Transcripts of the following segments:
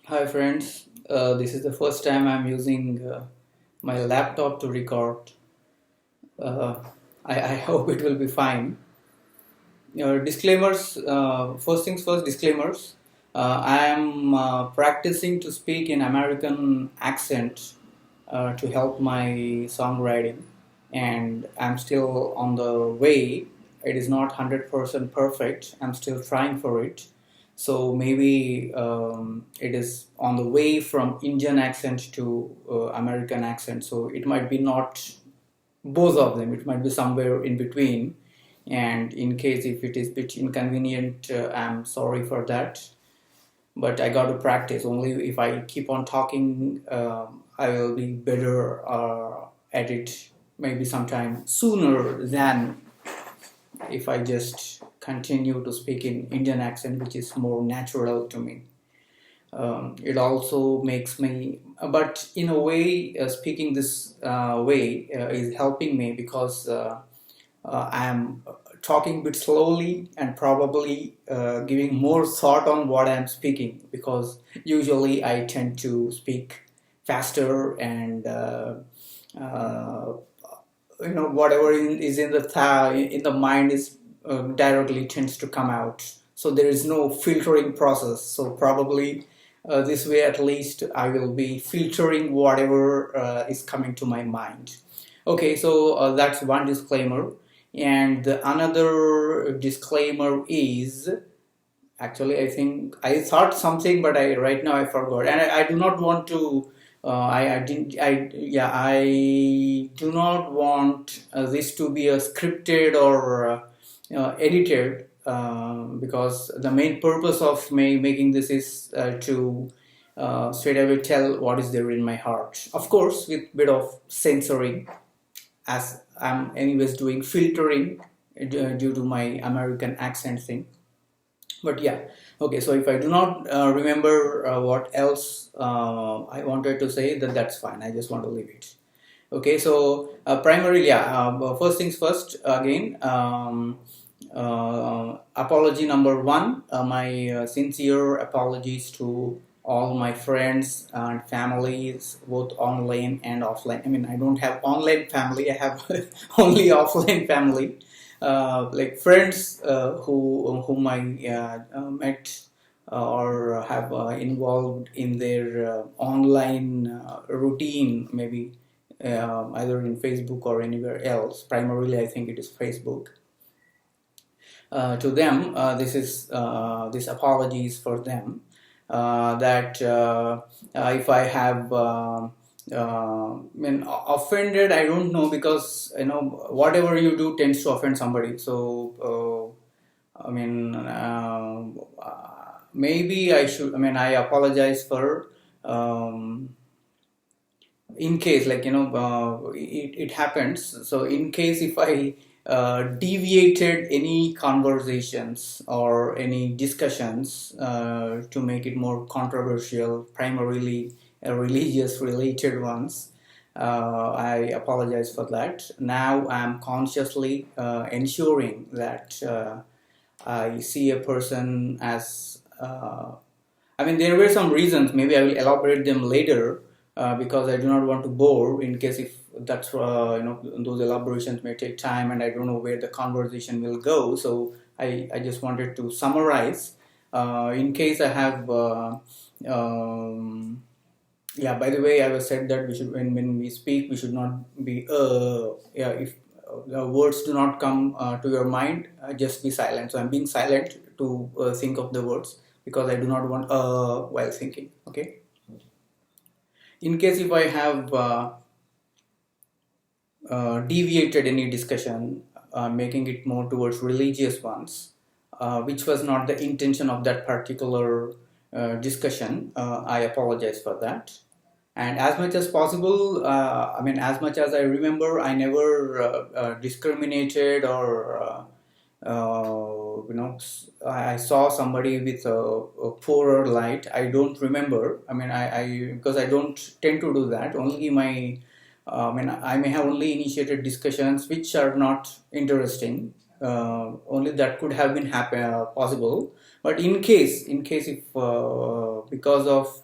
Hi friends, this is the first time I'm using my laptop to record. Uh, I hope it will be fine. Disclaimers, first things first, disclaimers. I am practicing to speak in American accent to help my songwriting, and I'm still on the way. It is not 100% perfect. I'm still trying for it. So maybe it is on the way from Indian accent to American accent. So it might be not both of them. It might be somewhere in between. And in case if it is a bit inconvenient, I'm sorry for that. But I got to practice. Only if I keep on talking, I will be better at it. Maybe sometime sooner than if I just continue to speak in Indian accent, which is more natural to me. It also makes me, but in a way, speaking this way is helping me because I am talking a bit slowly and probably giving more thought on what I am speaking, because usually I tend to speak faster and uh, whatever is in the in the mind is directly tends to come out, so there is no filtering process. So probably this way at least I will be filtering whatever is coming to my mind. Okay, so that's one disclaimer. And the another disclaimer is, actually, I think I thought something, but I right now I forgot, and I do not want to. I didn't. I Yeah. I do not want this to be a scripted or edited, because the main purpose of me making this is to straight away tell what is there in my heart. Of course, with bit of censoring, as I'm anyways doing filtering due to my American accent thing. But yeah, okay, so if I do not remember what else I wanted to say, then that's fine. I just want to leave it. Okay, so primarily, yeah, first things first, again, apology number one, my sincere apologies to all my friends and families, both online and offline. I mean, I don't have online family, I have only offline family. Like friends whom I met or have involved in their online routine, maybe either in Facebook or anywhere else. Primarily, I think it is Facebook. To them, this apology is for them. That if I have offended, I don't know, because whatever you do tends to offend somebody. So maybe I should. I apologize for. In case, it happens, so in case if I deviated any conversations or any discussions to make it more controversial, primarily religious related ones, I apologize for that. Now I'm consciously ensuring that I see a person as there were some reasons. Maybe I will elaborate them later, because I do not want to bore. In case if that's those elaborations may take time, and I don't know where the conversation will go. So I just wanted to summarize. In case I have. Yeah. By the way, I was said that we should, when we speak, we should not be. Yeah. If the words do not come to your mind, just be silent. So I'm being silent to think of the words, because I do not want while thinking. Okay. In case if I have deviated any discussion, making it more towards religious ones, which was not the intention of that particular discussion, I apologize for that. And as much as possible, as much as I remember, I never discriminated or I saw somebody with a poorer light. I don't remember. I because I don't tend to do that. Only my, I may have only initiated discussions which are not interesting. Only that could have been possible. But in case if because of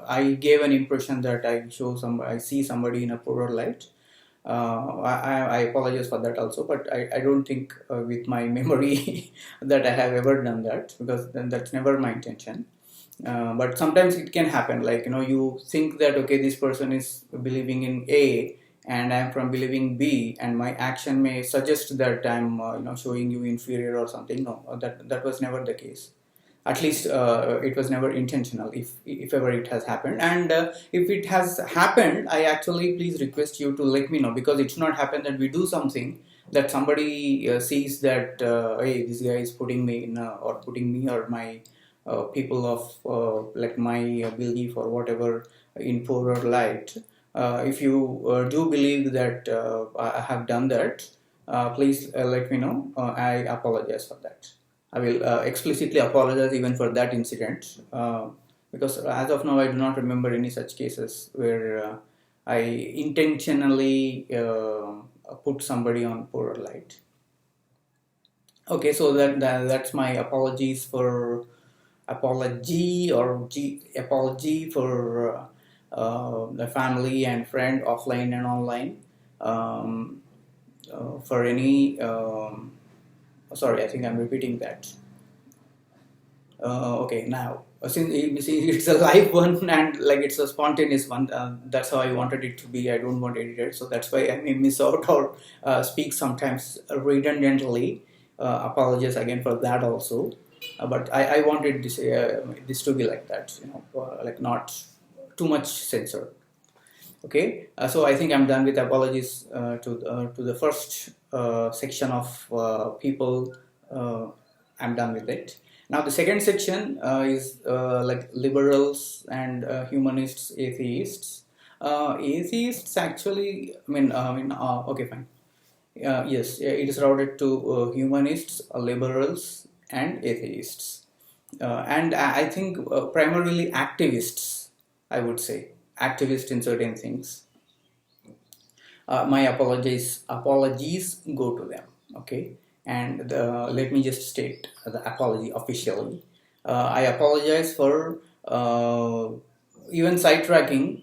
I gave an impression that I see somebody in a poorer light. I apologize for that also, but I don't think with my memory that I have ever done that, because then that's never my intention. But sometimes it can happen, like, you think that, okay, this person is believing in A and I'm from believing B, and my action may suggest that I'm showing you inferior or something. No, that was never the case. At least it was never intentional, if ever it has happened. And if it has happened, I actually please request you to let me know, because it should not happen that we do something that somebody sees that, hey, this guy is putting me in or putting me or my people of like my belief or whatever in poorer light. If you do believe that I have done that, please let me know. I apologize for that. I will explicitly apologize even for that incident, because as of now I do not remember any such cases where I intentionally put somebody on poorer light. Okay, so that's my apology for the family and friend, offline and online. For any sorry, I think I'm repeating that. Okay, now since it's a live one and like it's a spontaneous one, that's how I wanted it to be. I don't want edited, so that's why I may miss out or speak sometimes redundantly. Apologize again for that also. But I wanted this to be like that, like not too much censored. Okay, so I think I'm done with apologies to the first section of people. I'm done with it. Now the second section is like liberals and humanists, atheists. Atheists actually, okay, fine. Yes, it is routed to humanists, liberals, and atheists, and I think primarily activists. I would say activists in certain things. My apologies go to them. Okay, and let me just state the apology officially. I apologize for even sidetracking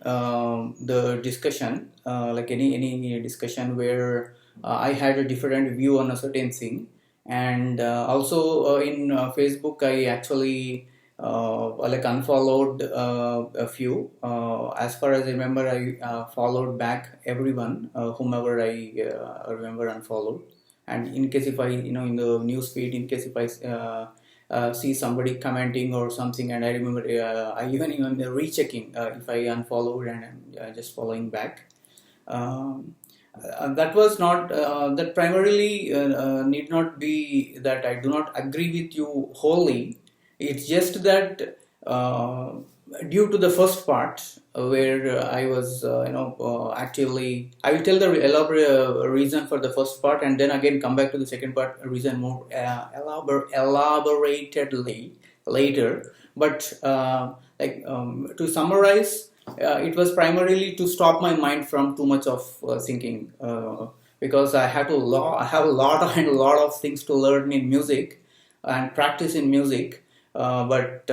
the discussion, like any discussion where I had a different view on a certain thing. And also in Facebook I actually like unfollowed a few. As far as I remember, I followed back everyone, whomever I remember unfollowed. And in case if I, in the news feed, in case if I see somebody commenting or something, and I remember I even rechecking if I unfollowed and I'm just following back. That was not that primarily need not be that I do not agree with you wholly. It's just that due to the first part where I was actively, I will tell the elaborate reason for the first part and then again come back to the second part reason more elaboratedly later. But to summarize, it was primarily to stop my mind from too much of thinking, because I have a lot and a lot of things to learn in music and practice in music. But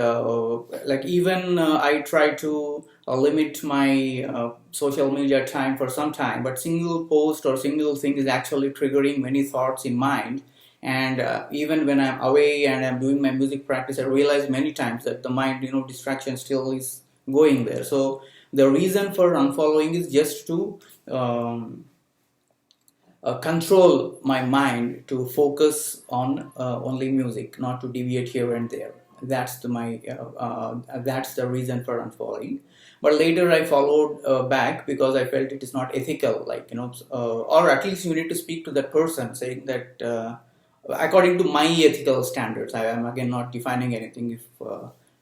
like even I try to limit my social media time for some time, but single post or single thing is actually triggering many thoughts in mind. And even when I'm away and I'm doing my music practice, I realize many times that the mind, distraction still is going there. So the reason for unfollowing is just to control my mind to focus on only music, not to deviate here and there. That's the reason for unfollowing. But later I followed back because I felt it is not ethical, or at least you need to speak to that person, saying that according to my ethical standards. I am again not defining anything.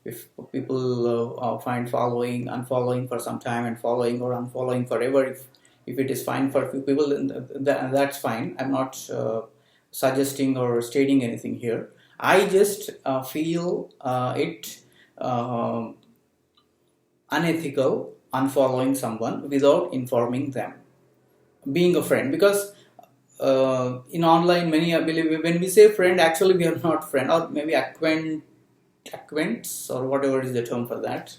If people find unfollowing for some time and following or unfollowing forever, if it is fine for a few people, then that's fine. I'm not suggesting or stating anything here. I just feel it unethical unfollowing someone without informing them, being a friend, because in online many believe when we say friend, actually we are not friend, or maybe acquaintance or whatever is the term for that.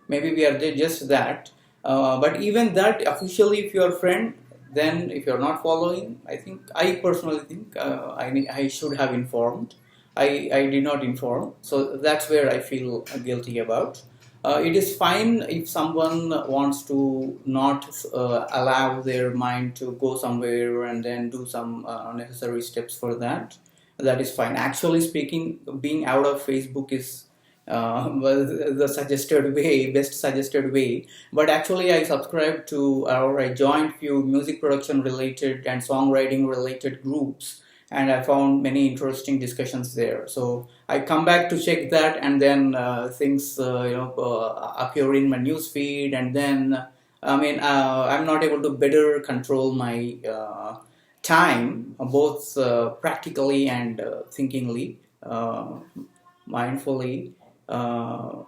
Maybe we are just that. But even that, officially, if you are a friend, then if you are not following, I personally think I should have informed. I did not inform, so that's where I feel guilty about. It is fine if someone wants to not allow their mind to go somewhere and then do some necessary steps for that. That is fine. Actually speaking, being out of Facebook is well, the suggested way, best suggested way. But actually, I subscribed to or I joined few music production related and songwriting related groups, and I found many interesting discussions there. So I come back to check that, and then things appear in my news feed, and then I'm not able to better control my time, both practically and thinkingly, mindfully. Uh,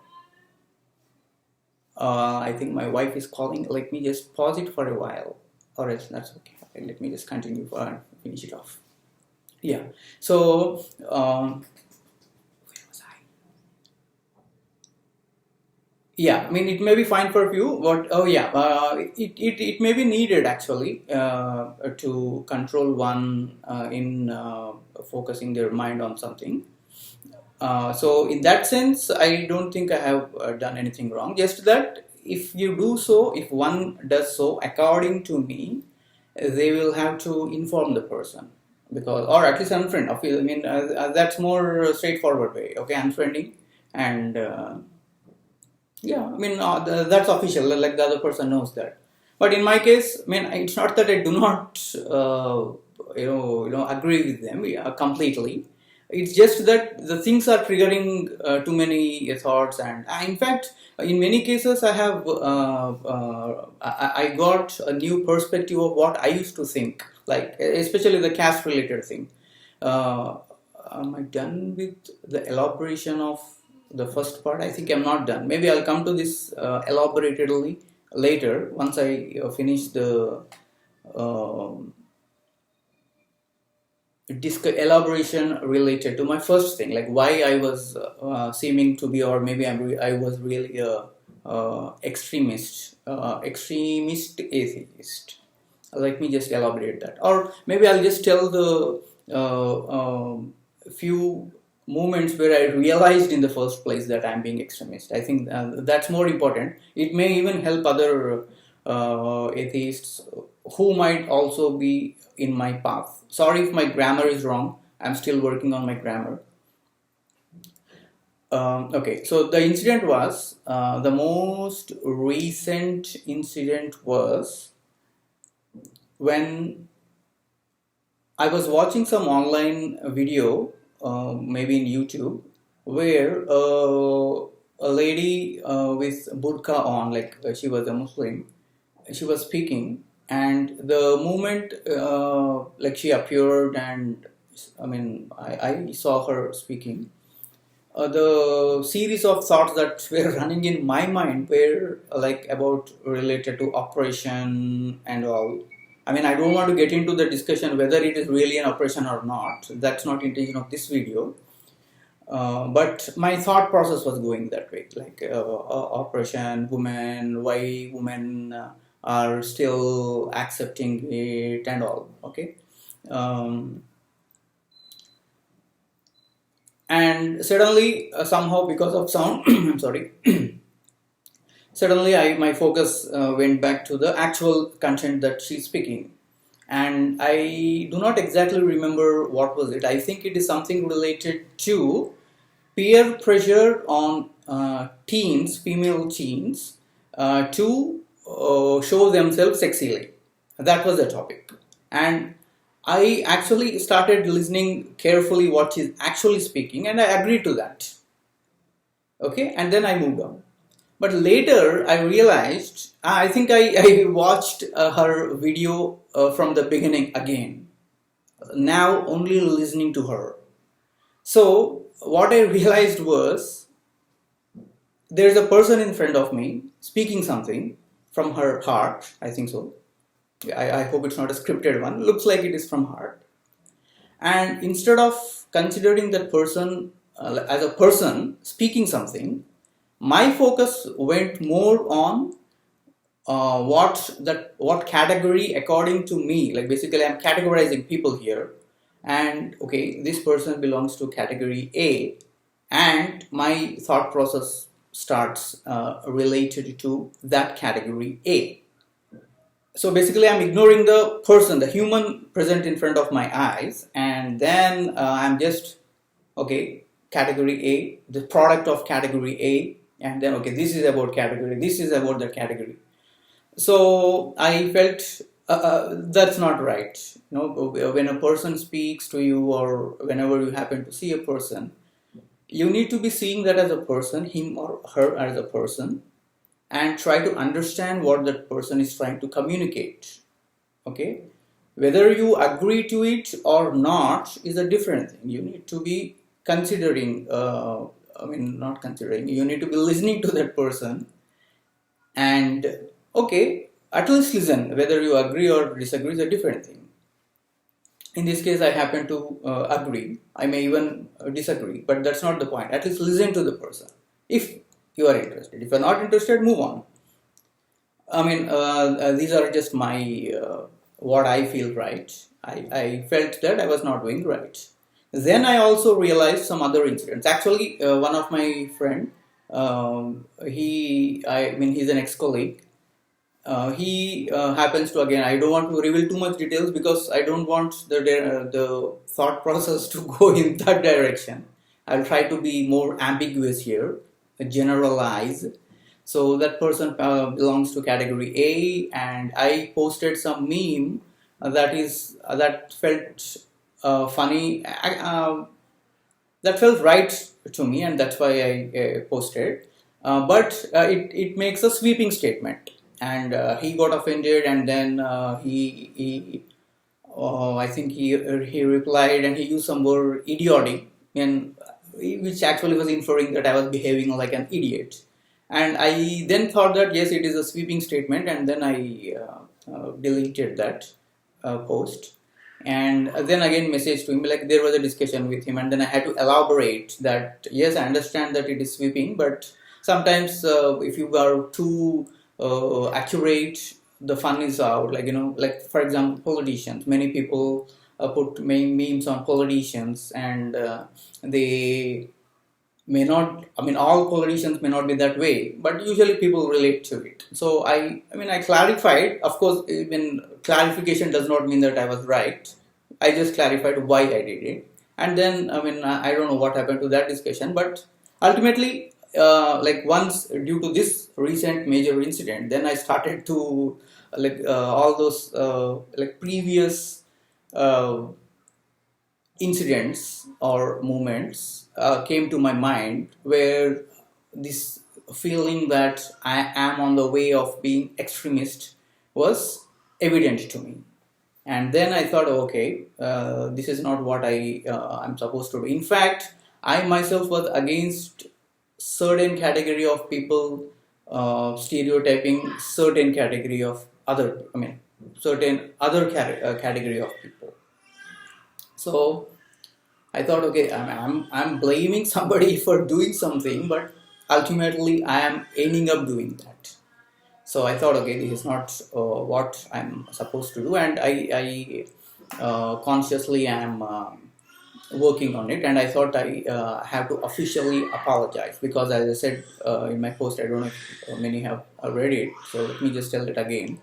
I think my wife is calling. Let me just pause it for a while, or else that's okay. Okay, let me just continue finish it off. Yeah. So, where was I? Yeah, I mean, it may be fine for you, but oh yeah, it may be needed actually to control one in focusing their mind on something. So in that sense, I don't think I have done anything wrong. Just that if you do so, if one does so, according to me, they will have to inform the person, because, or at least unfriend. I mean, that's more straightforward way. Okay, unfriending, and yeah, I mean, that's official. Like the other person knows that. But in my case, I mean, it's not that I do not, agree with them completely. It's just that the things are triggering too many thoughts, and in fact, in many cases, I got a new perspective of what I used to think, like especially the caste related thing. Uh, am I done with the elaboration of the first part? I think I'm not done. Maybe I'll come to this elaboratedly later once I finish the um elaboration related to my first thing, like why I was seeming to be, or maybe I was really a extremist atheist. Let me just elaborate that, or maybe I'll just tell the few moments where I realized in the first place that I'm being extremist. I think that's more important. It may even help other atheists who might also be in my path. Sorry if my grammar is wrong. I'm still working on my grammar. Okay, so the incident was the most recent incident was when I was watching some online video, maybe in YouTube, where a lady with burqa on, like she was a Muslim, she was speaking, and the moment like she appeared, and I mean, I saw her speaking. The series of thoughts that were running in my mind were like about related to operation and all. I mean, I don't want to get into the discussion whether it is really an operation or not. That's not intention of this video. But my thought process was going that way, like operation, women, why women are still accepting it and all. Okay. Um, and suddenly, somehow, because of sound, I'm sorry. Suddenly, my focus went back to the actual content that she's speaking, and I do not exactly remember what was it. I think it is something related to peer pressure on teens, female teens, to show themselves sexily. That was the topic, and I actually started listening carefully what she's actually speaking, and I agreed to that. Okay, and then I moved on. But later I realized, I think I watched her video from the beginning again. Now only listening to her. So what I realized was there's a person in front of me speaking something from her heart. I think so. I hope it's not a scripted one. Looks like it is from heart. And instead of considering that person as a person speaking something, my focus went more on what category according to me. Like basically, I'm categorizing people here, and okay, this person belongs to category A, and my thought process starts related to that category A. So basically, I'm ignoring the person, the human present in front of my eyes, and then I'm just okay, category A, the product of category A, and then okay, this is about category, this is about the category. So I felt that's not right. You know, when a person speaks to you, or whenever you happen to see a person, you need to be seeing that as a person, him or her as a person, and try to understand what that person is trying to communicate. Okay, whether you agree to it or not is a different thing. You need to be considering. I mean, not considering. You need to be listening to that person, and okay, at least listen. Whether you agree or disagree is a different thing. In this case, I happen to agree. I may even disagree, but that's not the point. At least listen to the person if you are interested. If you're not interested, move on. I mean, these are just my what I feel right. I felt that I was not doing right. Then I also realized some other incidents. Actually, one of my friend, I mean, he's an ex-colleague. He happens to, again, I don't want to reveal too much details because I don't want the thought process to go in that direction. I'll try to be more ambiguous here, generalize. So that person belongs to category A, and I posted some meme that felt funny. That felt right to me, and that's why I posted. But it makes a sweeping statement, and he got offended, and then he I think he replied, and he used some word idiotic, and which actually was inferring that I was behaving like an idiot. And I then thought that yes, it is a sweeping statement, and then I deleted that post. And then again, message to him, like there was a discussion with him, and then I had to elaborate that yes, I understand that it is sweeping, but sometimes if you are too accurate, the fun is out. Like, you know, like for example, politicians. Many people put memes on politicians, and they may not, I mean, all politicians may not be that way, but usually people relate to it. So I mean, I clarified. Of course, even clarification does not mean that I was right. I just clarified why I did it. And then, I mean, I don't know what happened to that discussion, but ultimately, like once due to this recent major incident, then I started to all those like previous uh, incidents or moments came to my mind, where this feeling that I am on the way of being extremist was evident to me. And then I thought, okay, this is not what I'm supposed to do. In fact, I myself was against certain category of people, stereotyping certain category of other, I mean, certain other category of people. So I thought, okay, I'm blaming somebody for doing something, but ultimately I am ending up doing that. So I thought, okay, this is not what I'm supposed to do, and I consciously am working on it. And I thought I have to officially apologize, because, as I said in my post, I don't know if many have read it, so let me just tell it again.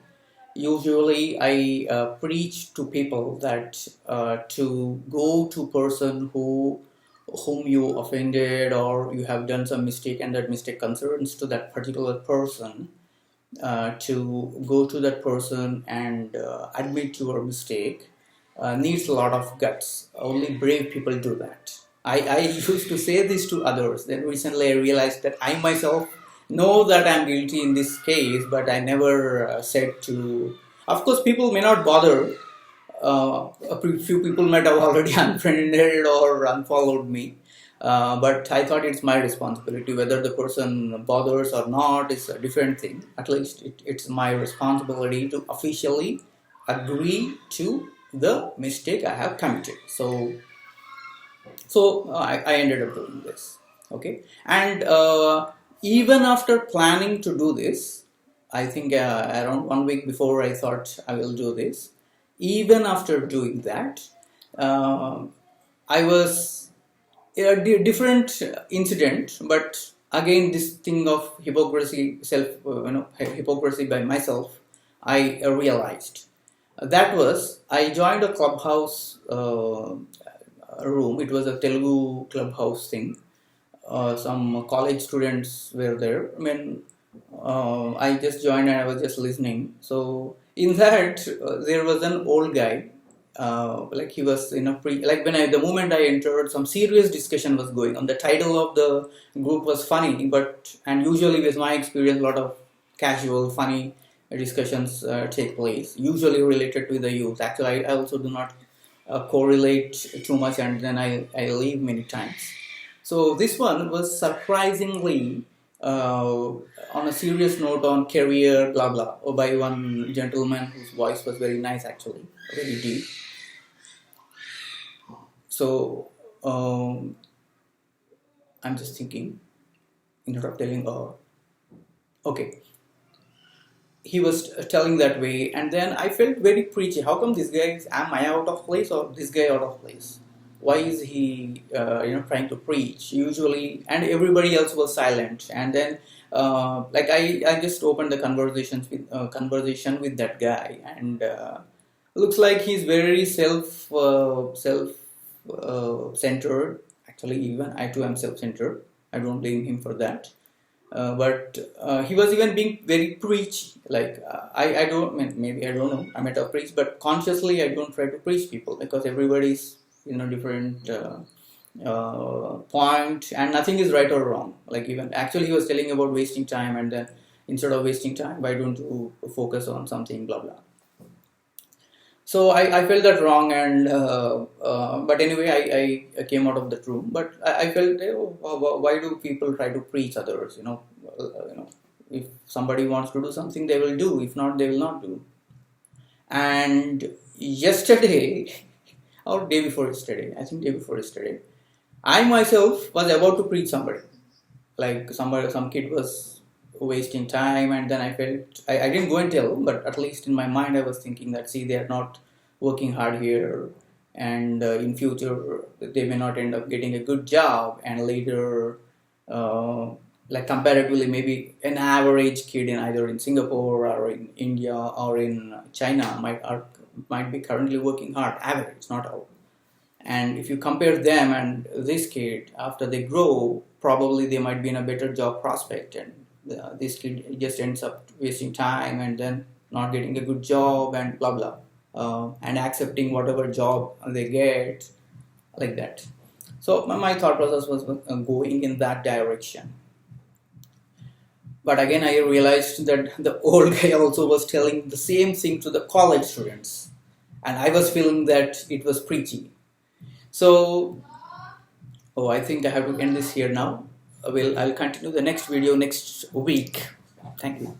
Usually I preach to people that to go to person whom you offended, or you have done some mistake and that mistake concerns to that particular person, to go to that person and admit your mistake needs a lot of guts. Only brave people do that. I used to say this to others. Then recently I realized that I myself know that I'm guilty in this case, but I never said to. Of course, people may not bother. A few people might have already unfriended or unfollowed me. But I thought it's my responsibility. Whether the person bothers or not is a different thing. At least it's my responsibility to officially agree to the mistake I have committed. So So I ended up doing this. Okay, and even after planning to do this, I think around 1 week before I thought I will do this. Even after doing that, uh, I was a different incident, but again this thing of hypocrisy, hypocrisy by myself, I realized. That was, I joined a clubhouse room. It was a Telugu clubhouse thing. Some college students were there. I mean, I just joined and I was just listening. So in that, there was an old guy. Like he was in a like when the moment I entered, some serious discussion was going on. The title of the group was funny, but and usually with my experience, a lot of casual, funny discussions take place, usually related to the youth. Actually, I also do not correlate too much, and then I leave many times. So this one was surprisingly on a serious note on career, blah blah, or by one gentleman whose voice was very nice, actually, very deep. So I'm just thinking, instead of telling, okay, he was telling that way, and then I felt very preachy. How come this guy am I out of place or this guy out of place? Why is he trying to preach usually? And everybody else was silent, and then like I just opened the conversation with that guy, and looks like he's very self centered. Actually, even I too am self centered. I don't blame him for that. But he was even being very preachy. Like I don't maybe I don't know. I might have preached, but consciously I don't try to preach people because everybody's different point, and nothing is right or wrong. Like even actually he was telling about wasting time, and then instead of wasting time, why don't you focus on something, blah blah. So I felt that wrong, and but anyway, I came out of that room. But I felt, why do people try to preach others? If somebody wants to do something, they will do. If not, they will not do. And yesterday, or day before yesterday, I think day before yesterday, I myself was about to preach somebody. Like some kid was wasting time, and then I felt I didn't go and tell, but at least in my mind I was thinking that, see, they are not working hard here, and in future they may not end up getting a good job, and later like comparatively maybe an average kid in either in Singapore or in India or in China might be currently working hard, average, not all. And if you compare them and this kid, after they grow, probably they might be in a better job prospect, and this kid just ends up wasting time and then not getting a good job and blah blah, and accepting whatever job they get, like that. So my thought process was going in that direction. But again, I realized that the old guy also was telling the same thing to the college students, and I was feeling that it was preachy. So, I think I have to end this here now. I'll continue the next video next week. Thank you.